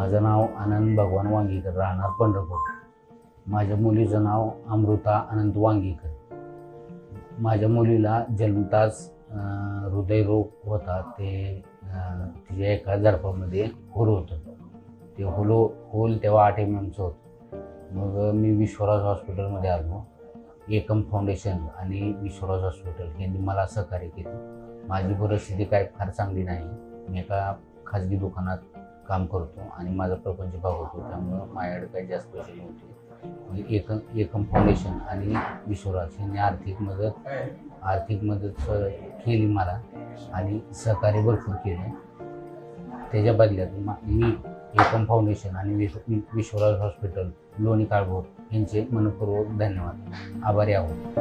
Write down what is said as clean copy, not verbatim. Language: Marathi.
माझं नाव आनंद भगवान वांगीकर, राहणार पंढरपूर. माझ्या मुलीचं नाव अमृता अनंत वांगीकर. माझ्या मुलीला जन्मताच हृदयरोग होता. तिच्या एका झडपामध्ये होल होतं. ते होल तेव्हा 8 mm होतं. मग मी विश्वराज हॉस्पिटलमध्ये आलो. एकम फाउंडेशन आणि विश्वराज हॉस्पिटल यांनी मला सहकार्य केले. माझी परिस्थिती काय फार चांगली नाही. मी एका खाजगी दुकानात काम करतो आणि माझा प्रपंच भागवतो, त्यामुळं माझ्याकडे काही जास्त पैसे नव्हते. एकम फाउंडेशन आणि विश्वराज यांनी आर्थिक मदत केली मला आणि सहकार्य भरपूर केले. त्याच्या बदल्यात मी एकम फाउंडेशन आणि विश्वराज हॉस्पिटल लोणी काळभोर यांचे मनपूर्वक धन्यवाद, आभारी आहोत.